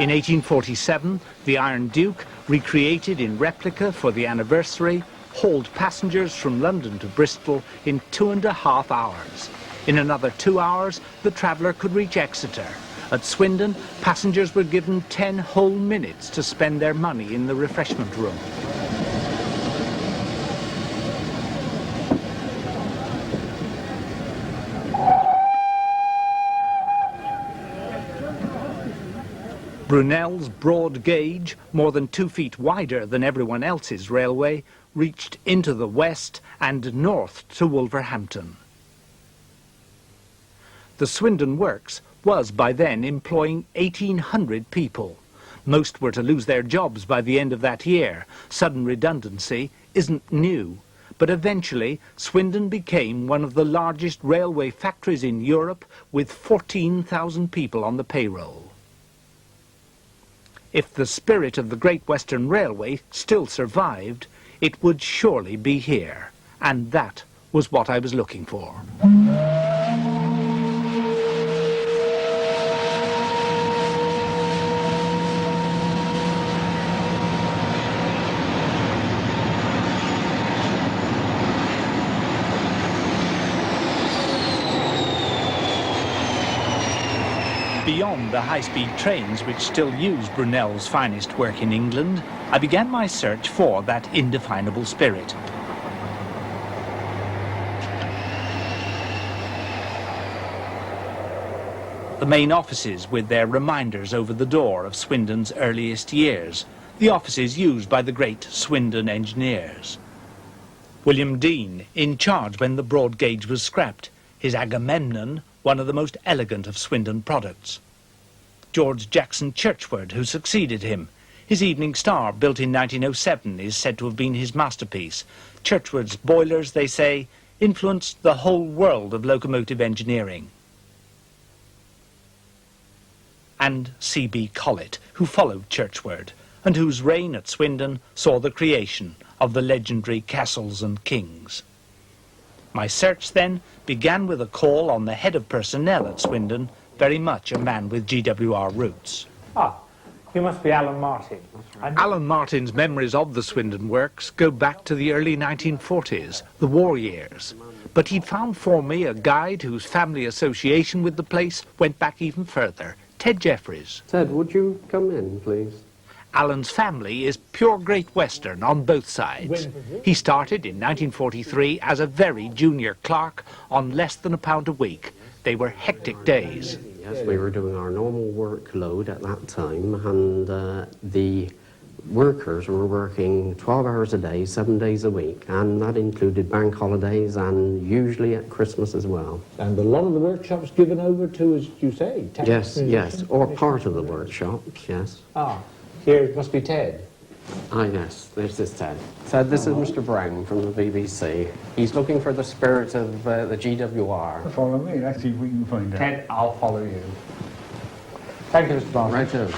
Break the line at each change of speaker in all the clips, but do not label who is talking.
In 1847, the Iron Duke, recreated in replica for the anniversary, hauled passengers from London to Bristol in 2.5 hours. In another 2 hours, the traveller could reach Exeter. At Swindon, passengers were given 10 whole minutes to spend their money in the refreshment room. Brunel's broad gauge, more than 2 feet wider than everyone else's railway, reached into the west and north to Wolverhampton. The Swindon Works was by then employing 1,800 people. Most were to lose their jobs by the end of that year. Sudden redundancy isn't new, but eventually Swindon became one of the largest railway factories in Europe with 14,000 people on the payroll. If the spirit of the Great Western Railway still survived, it would surely be here. And that was what I was looking for. Beyond the high-speed trains which still use Brunel's finest work in England, I began my search for that indefinable spirit. The main offices with their reminders over the door of Swindon's earliest years, the offices used by the great Swindon engineers. William Dean, in charge when the broad gauge was scrapped, his Agamemnon, one of the most elegant of Swindon products. George Jackson Churchward, who succeeded him. His Evening Star, built in 1907, is said to have been his masterpiece. Churchward's boilers, they say, influenced the whole world of locomotive engineering. And C.B. Collett, who followed Churchward, and whose reign at Swindon saw the creation of the legendary Castles and Kings. My search, then, began with a call on the head of personnel at Swindon, very much a man with GWR roots.
Ah, you must be Alan Martin.
Alan Martin's memories of the Swindon Works go back to the early 1940s, the war years. But he'd found for me a guide whose family association with the place went back even further, Ted Jeffries.
Ted, would you come in, please?
Alan's family is pure Great Western on both sides. He started in 1943 as a very junior clerk on less than £1 a week. They were hectic days.
Yes, we were doing our normal workload at that time, and the workers were working 12 hours a day, 7 days a week, and that included bank holidays and usually at Christmas as well.
And a lot of the workshops given over to, as you say,
yes, yes, or part of the workshops, yes.
Ah. Here it must be Ted.
Ah, yes, there's this Ted. Ted, this is Mr. Brown from the BBC. He's looking for the spirit of the GWR.
Follow me, let's see if we can find out.
Ted, I'll follow you. Thank you, Mr. Brown.
Right there.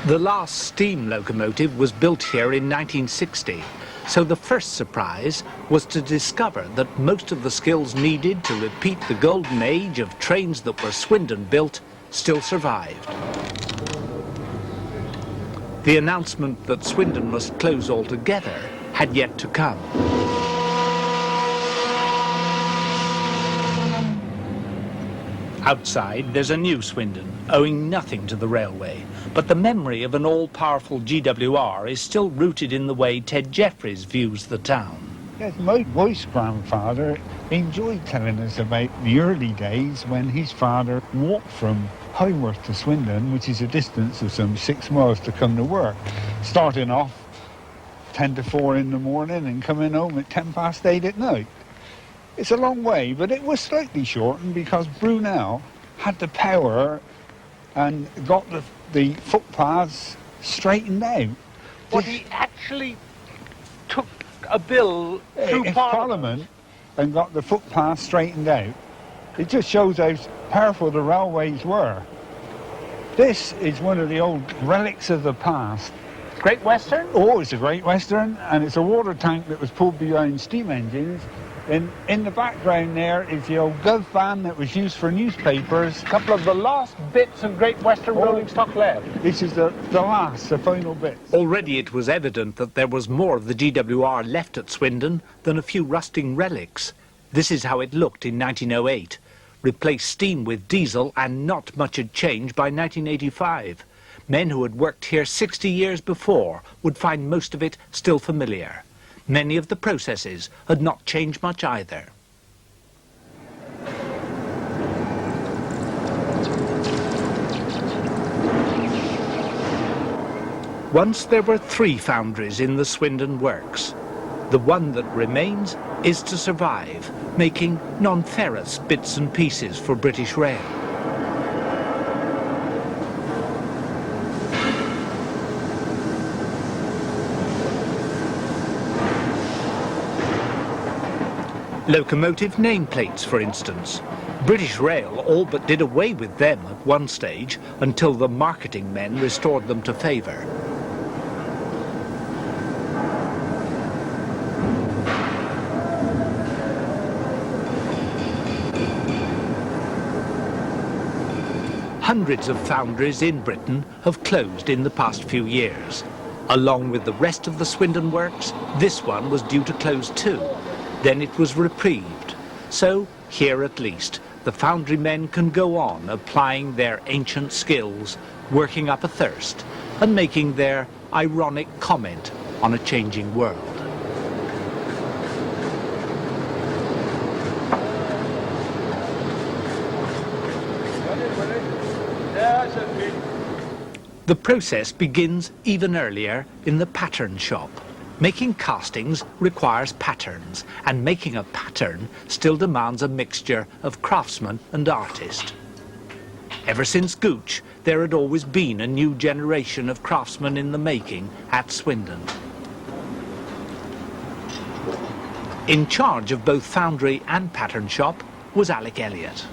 The last steam locomotive was built here in 1960. So the first surprise was to discover that most of the skills needed to repeat the golden age of trains that were Swindon built still survived. The announcement that Swindon must close altogether had yet to come. Outside, there's a new Swindon, owing nothing to the railway. But the memory of an all-powerful GWR is still rooted in the way Ted Jeffries views the town.
Yes, my wife's grandfather enjoyed telling us about the early days when his father walked from Highworth to Swindon, which is a distance of some 6 miles to come to work, starting off 10 to 4 in the morning and coming home at 10 past 8 at night. It's a long way, but it was slightly shortened because Brunel had the power and got the footpaths straightened out.
But he actually took a bill through
Parliament and got the footpaths straightened out. It just shows how powerful the railways were. This is one of the old relics of the past.
Great Western?
Oh, it's a Great Western, and it's a water tank that was pulled behind steam engines. And in the background there is the old gov van that was used for newspapers.
A couple of the last bits of Great Western rolling stock left.
This is the final bit.
Already it was evident that there was more of the GWR left at Swindon than a few rusting relics. This is how it looked in 1908. Replaced steam with diesel, and not much had changed by 1985. Men who had worked here 60 years before would find most of it still familiar. Many of the processes had not changed much either. Once there were 3 foundries in the Swindon Works. The one that remains is to survive, making non-ferrous bits and pieces for British Rail. Locomotive nameplates, for instance. British Rail all but did away with them at one stage until the marketing men restored them to favour. Hundreds of foundries in Britain have closed in the past few years. Along with the rest of the Swindon Works, this one was due to close too. Then it was reprieved. So, here at least, the foundry men can go on applying their ancient skills, working up a thirst, and making their ironic comment on a changing world. The process begins even earlier in the pattern shop. Making castings requires patterns, and making a pattern still demands a mixture of craftsman and artist. Ever since Gooch, there had always been a new generation of craftsmen in the making at Swindon. In charge of both foundry and pattern shop was Alec Elliott.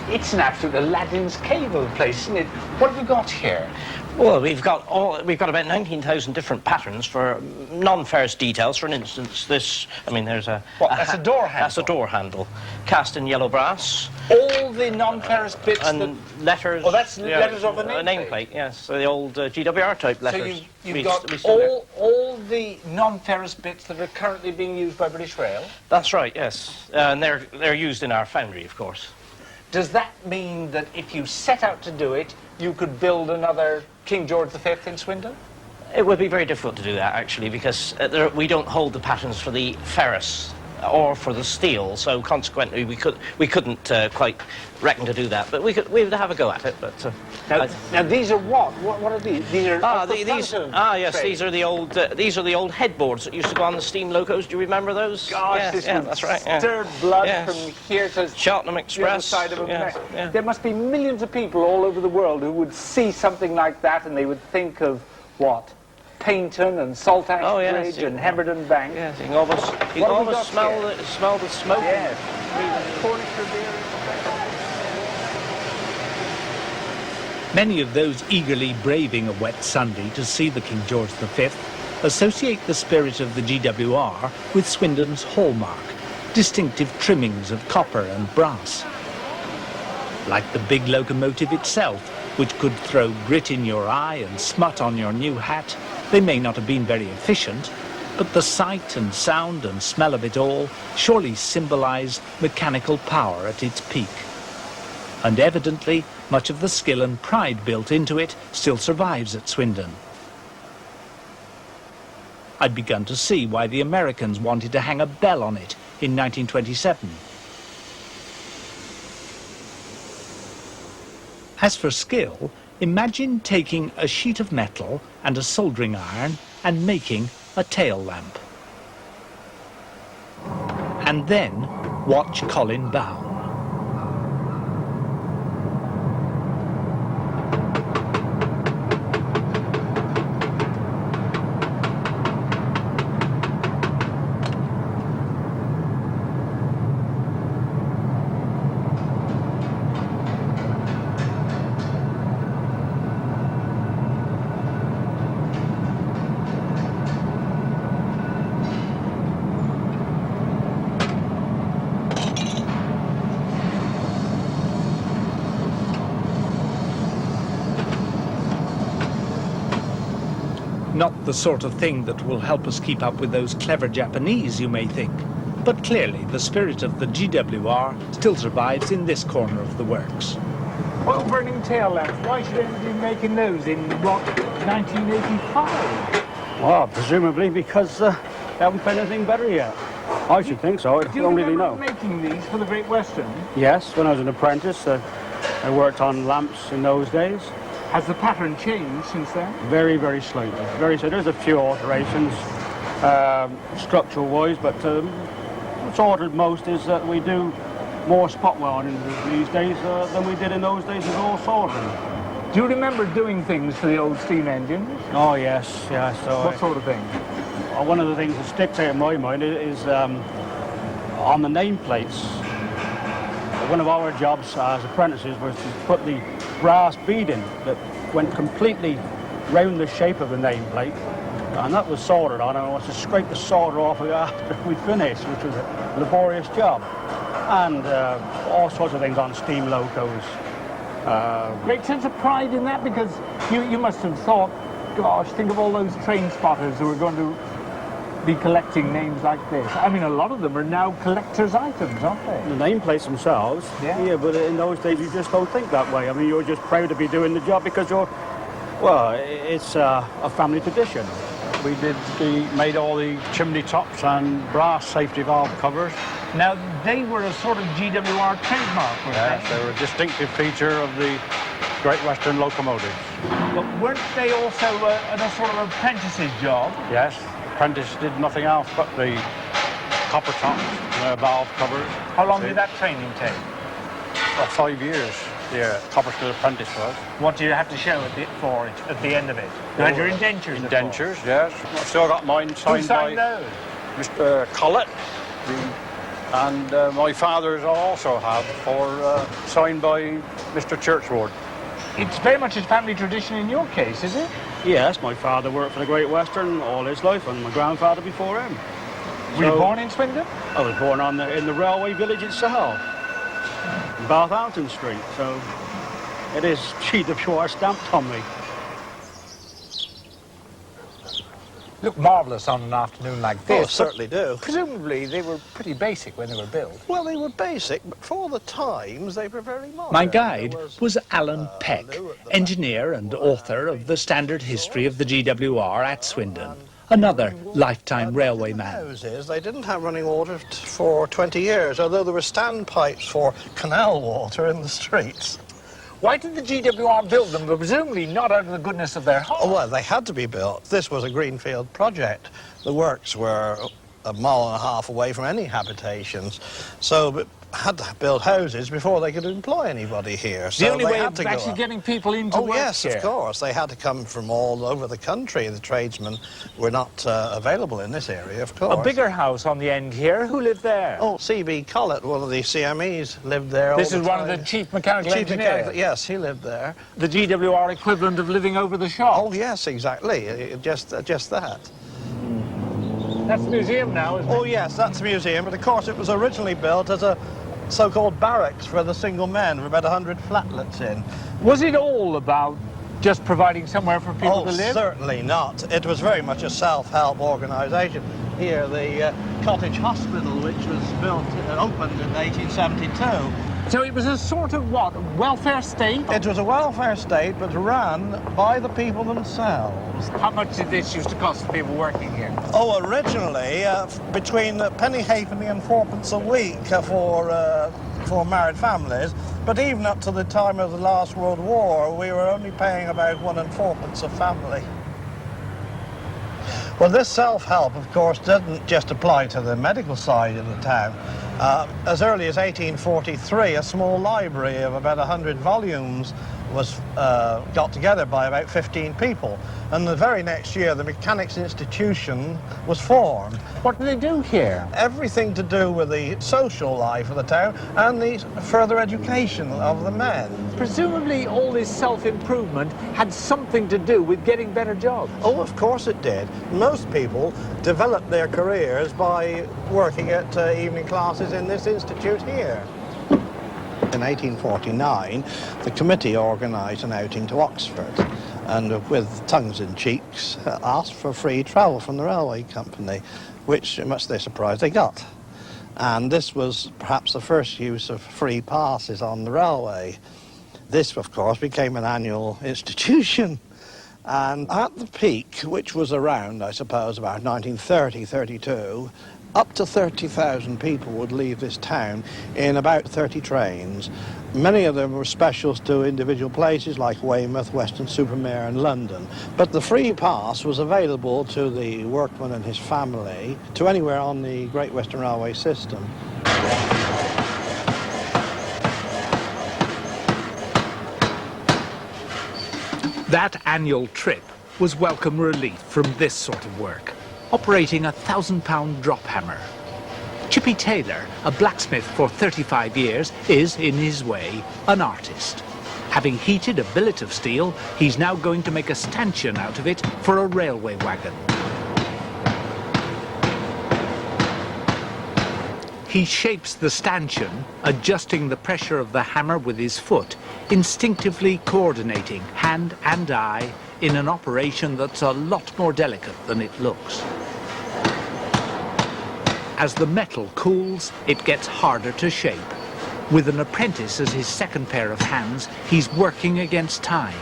It's an absolute Aladdin's cave of a place, isn't it? What have we got here?
Well, we've got about 19,000 different patterns for non-ferrous details. For instance, this, I mean, there's a...
What, that's a door handle?
That's a door handle, cast in yellow brass.
All the non-ferrous bits
and letters.
Oh, that's letters of a nameplate?
A nameplate, yes. So the old GWR type letters.
So you've got all the non-ferrous bits that are currently being used by British Rail?
That's right, yes. And they're used in our foundry, of course.
Does that mean that if you set out to do it, you could build another King George V in Swindon?
It would be very difficult to do that, actually, because we don't hold the patterns for the ferrous or for the steel, so consequently we couldn't quite reckon to do that. But we would have a go at it. But
now these are what? What are these? These are
yes, these are the old headboards that used to go on the steam locos. Do you remember those?
Gosh,
that's right. Yeah.
Stirred blood from here to
Cheltenham Express.
The other side of There must be millions of people all over the world who would see something like that and they would think of what? Paynton and Saltash Bridge and Heberden Bank.
Yes, you can almost smell the smoke.
Yes. Many of those eagerly braving a wet Sunday to see the King George V associate the spirit of the GWR with Swindon's hallmark, distinctive trimmings of copper and brass. Like the big locomotive itself, which could throw grit in your eye and smut on your new hat, they may not have been very efficient, but the sight and sound and smell of it all surely symbolize mechanical power at its peak. And evidently, much of the skill and pride built into it still survives at Swindon. I'd begun to see why the Americans wanted to hang a bell on it in 1927. As for skill, imagine taking a sheet of metal and a soldering iron and making a tail lamp. And then watch Colin Bown. Not the sort of thing that will help us keep up with those clever Japanese, you may think. But clearly, the spirit of the GWR still survives in this corner of the works.
Oil burning tail lamps, why should anybody be making those in, what, 1985?
Well, presumably because they haven't found anything better yet. I should think so. I
Do you
don't really
remember
know.
making these for the Great Western?
Yes, when I was an apprentice, I worked on lamps in those days.
Has the pattern changed since then?
Very, very slightly. Very so. There's a few alterations, structural-wise, but what's altered most is that we do more spot welding these days than we did in those days with all soldering.
Do you remember doing things for the old steam engines?
Oh yes, yeah. So
What sort of thing?
one of the things that sticks out in my mind is on the nameplates. One of our jobs as apprentices was to put the brass beading that went completely round the shape of the nameplate, and that was soldered on, and I was to scrape the solder off after we finished, which was a laborious job. And all sorts of things on steam locos.
Great sense of pride in that, because you must have thought, gosh, think of all those train spotters who are going to be collecting names like this. I mean, a lot of them are now collector's items, aren't they?
The nameplates themselves,
Yeah.
but in those days you just don't think that way. I mean, you're just proud to be doing the job because it's a family tradition.
We made all the chimney tops and brass safety valve covers.
Now, they were a sort of GWR trademark, weren't
Yes, they were a distinctive feature of the Great Western locomotives.
But weren't they also a sort of apprentice's job?
Yes, apprentice did nothing else but the copper tops, valve covers.
How long did that training take?
About 5 years. Yeah, Coppersmith apprentice was.
What do you have to show at the end of it? You had your indentures. of course.
Indentures, yes. I've still got mine
Who
signed
signed
by
those?
Mr. Collett. And my father's also have, signed by Mr. Churchward.
It's very much a family tradition in your case, is it?
Yes, my father worked for the Great Western all his life, and my grandfather before him.
Were you
So-
born in Swindon?
I was born in the railway village itself, Southampton Street, so it is GWR stamped on me.
Look marvellous on an afternoon like this.
Oh, certainly do.
Presumably they were pretty basic when they were built.
Well, they were basic, but for the times they were very modern.
My guide
There
was Alan Peck, engineer and author of the standard history of the GWR at Swindon, another lifetime railway man.
houses, they didn't have running water for 20 years, although there were standpipes for canal water in the streets.
Why did the GWR build them? But presumably not out of the goodness of their heart.
Oh, well, they had to be built. This was a greenfield project. The works were a mile and a half away from any habitations, so had to build houses before they could employ anybody here.
the
So
only
they
way
had
of
to go
actually
up.
getting people into
Oh,
work
yes,
here.
of course. They had to come from all over the country. The tradesmen were not available in this area, of course.
A bigger house on the end here. Who lived there?
Oh, C.B. Collett, one of the CMEs, lived there
This
all
is
the
one
time.
of the chief mechanical
Chief
engineers.
mechanic, yes, he lived there.
The GWR equivalent of living over the shop.
Oh, yes, exactly. Just that.
That's the museum now, isn't it?
Oh, yes, that's the museum. But, of course, it was originally built as a so-called barracks for the single men, with about 100 flatlets in.
Was it all about just providing somewhere for people
Oh,
to live?
certainly not. It was very much a self-help organisation. Here, the cottage hospital, which was built, opened in 1872.
So it was a sort of what? Welfare state?
It was a welfare state, but run by the people themselves.
How much did this used to cost the people working here?
Oh, originally, between a penny halfpenny and fourpence a week for married families, but even up to the time of the last World War, we were only paying about 1 and fourpence a family. Well, this self-help, of course, didn't just apply to the medical side of the town. As early as 1843, a small library of about 100 volumes was got together by about 15 people. And the very next year, the Mechanics Institution was formed.
What do they do here?
Everything to do with the social life of the town and the further education of the men.
Presumably all this self-improvement had something to do with getting better jobs.
Oh, of course it did. Most people developed their careers by working at evening classes in this institute here. In 1849, the committee organised an outing to Oxford, and with tongues in cheeks asked for free travel from the railway company, which, much to their surprise, they got. And this was perhaps the first use of free passes on the railway. This, of course, became an annual institution. And at the peak, which was around, I suppose, about 1930, 32, up to 30,000 people would leave this town in about 30 trains. Many of them were specials to individual places like Weymouth, Weston-super-Mare and London. But the free pass was available to the workman and his family to anywhere on the Great Western Railway system.
That annual trip was welcome relief from this sort of work, operating a £1,000 drop hammer. Chippy Taylor, a blacksmith for 35 years, is, in his way, an artist. Having heated a billet of steel, he's now going to make a stanchion out of it for a railway wagon. He shapes the stanchion, adjusting the pressure of the hammer with his foot, instinctively coordinating hand and eye in an operation that's a lot more delicate than it looks. As the metal cools, it gets harder to shape. With an apprentice as his second pair of hands, he's working against time.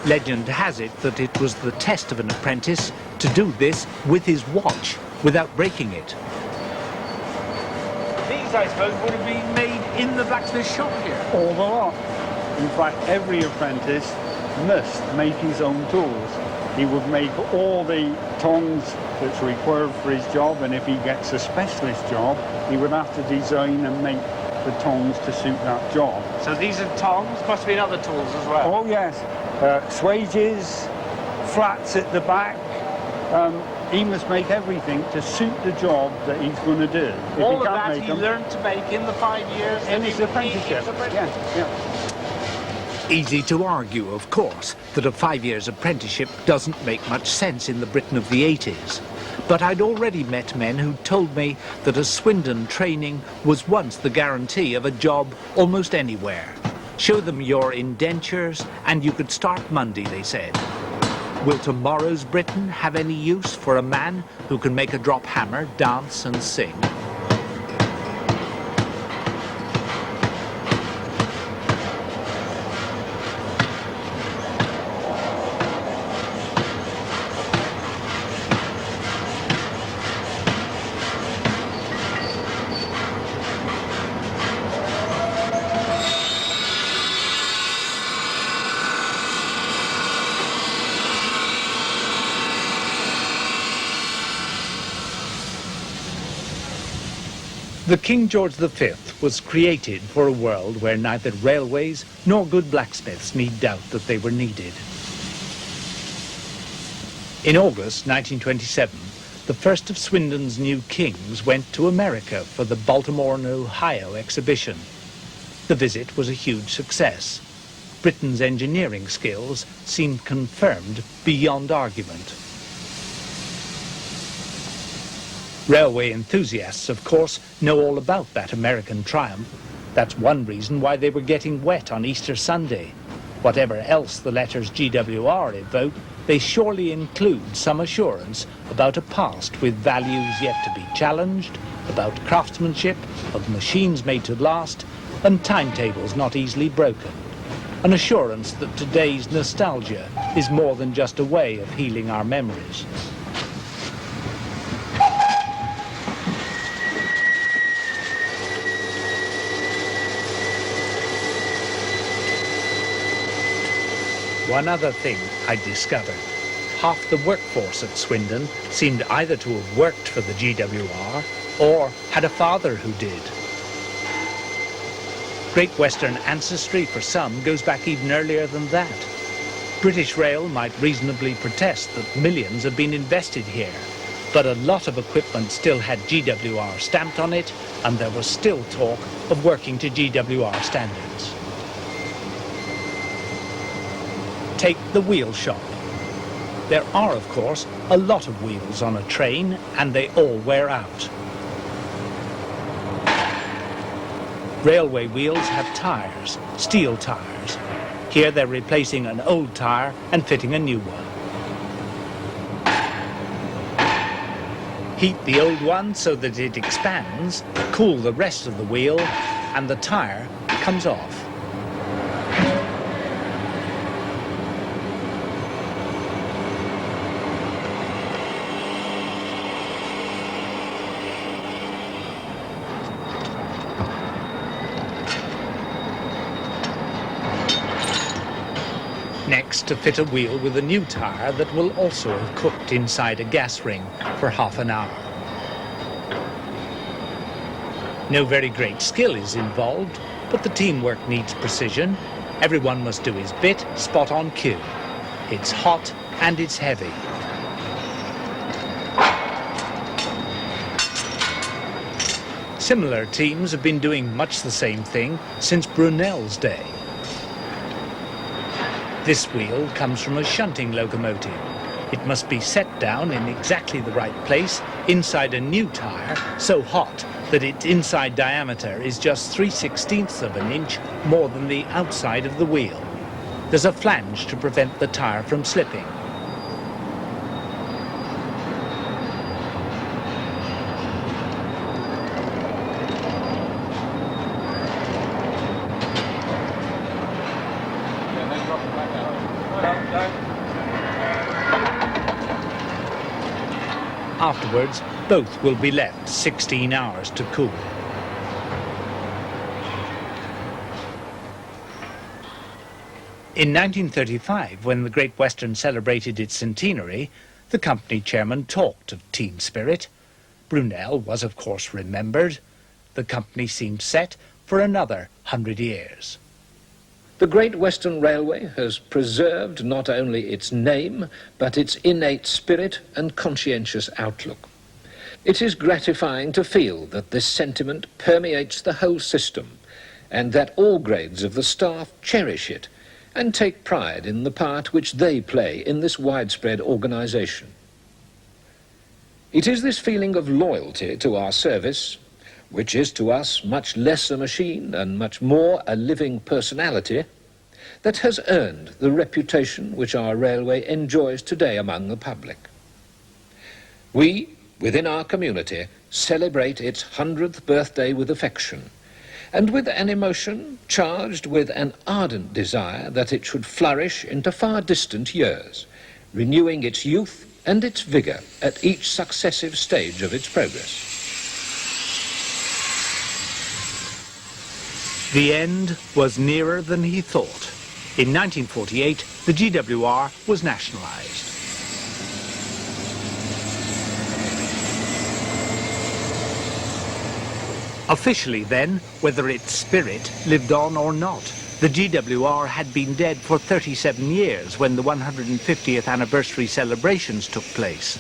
Legend has it that it was the test of an apprentice to do this with his watch, without breaking it.
These, I suppose, would have been made in the blacksmith shop here.
All the lot. In fact, every apprentice must make his own tools. He would make all the tongs that's required for his job, and if he gets a specialist job, he would have to design and make the tongs to suit that job.
So these are tongs, must have been other tools as well.
Oh yes, swages, flats at the back. He must make everything to suit the job that he's going to do. If
All
he
of
can't
that
make
he
them,
learned to make in the 5 years
in
that
his
he
apprenticeship. Yeah.
Easy to argue, of course, that a 5 years apprenticeship doesn't make much sense in the Britain of the 80s. But I'd already met men who told me that a Swindon training was once the guarantee of a job almost anywhere. Show them your indentures and you could start Monday, they said. Will tomorrow's Britain have any use for a man who can make a drop hammer, dance and sing? The King George V was created for a world where neither railways nor good blacksmiths need doubt that they were needed. In August 1927, the first of Swindon's new kings went to America for the Baltimore and Ohio exhibition. The visit was a huge success. Britain's engineering skills seemed confirmed beyond argument. Railway enthusiasts, of course, know all about that American triumph. That's one reason why they were getting wet on Easter Sunday. Whatever else the letters GWR evoke, they surely include some assurance about a past with values yet to be challenged, about craftsmanship, of machines made to last, and timetables not easily broken. An assurance that today's nostalgia is more than just a way of healing our memories. One other thing I discovered. Half the workforce at Swindon seemed either to have worked for the GWR or had a father who did. Great Western ancestry for some goes back even earlier than that. British Rail might reasonably protest that millions have been invested here, but a lot of equipment still had GWR stamped on it, and there was still talk of working to GWR standards. Take the wheel shop. There are, of course, a lot of wheels on a train, and they all wear out. Railway wheels have tyres, steel tyres. Here they're replacing an old tyre and fitting a new one. Heat the old one so that it expands, cool the rest of the wheel, and the tyre comes off. Next, to fit a wheel with a new tyre that will also have cooked inside a gas ring for half an hour. No very great skill is involved, but the teamwork needs precision. Everyone must do his bit, spot on cue. It's hot and it's heavy. Similar teams have been doing much the same thing since Brunel's day. This wheel comes from a shunting locomotive. It must be set down in exactly the right place inside a new tyre, so hot that its inside diameter is just 3/16 of an inch more than the outside of the wheel. There's a flange to prevent the tyre from slipping. Afterwards, both will be left 16 hours to cool. In 1935, when the Great Western celebrated its centenary, the company chairman talked of team spirit. Brunel was, of course, remembered. The company seemed set for another 100 years.
The Great Western Railway has preserved not only its name, but its innate spirit and conscientious outlook. It is gratifying to feel that this sentiment permeates the whole system, and that all grades of the staff cherish it and take pride in the part which they play in this widespread organisation. It is this feeling of loyalty to our service, which is to us much less a machine and much more a living personality, that has earned the reputation which our railway enjoys today among the public. We, within our community, celebrate its 100th birthday with affection, and with an emotion charged with an ardent desire that it should flourish into far distant years, renewing its youth and its vigour at each successive stage of its progress.
The end was nearer than he thought. In 1948, the GWR was nationalised. Officially then, whether its spirit lived on or not, the GWR had been dead for 37 years when the 150th anniversary celebrations took place.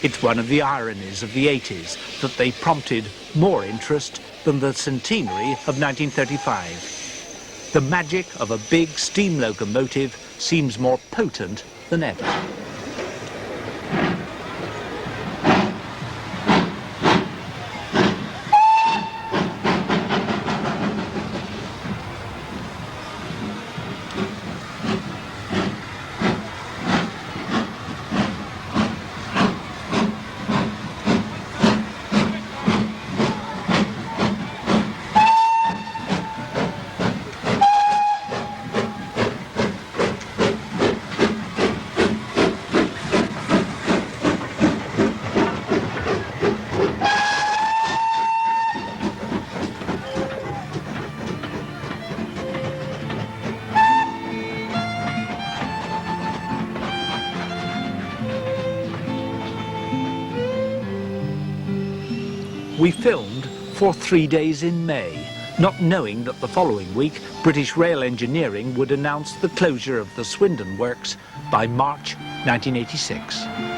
It's one of the ironies of the 80s that they prompted more interest than the centenary of 1935. The magic of a big steam locomotive seems more potent than ever. We filmed for 3 days in May, not knowing that the following week British Rail Engineering would announce the closure of the Swindon Works by March 1986.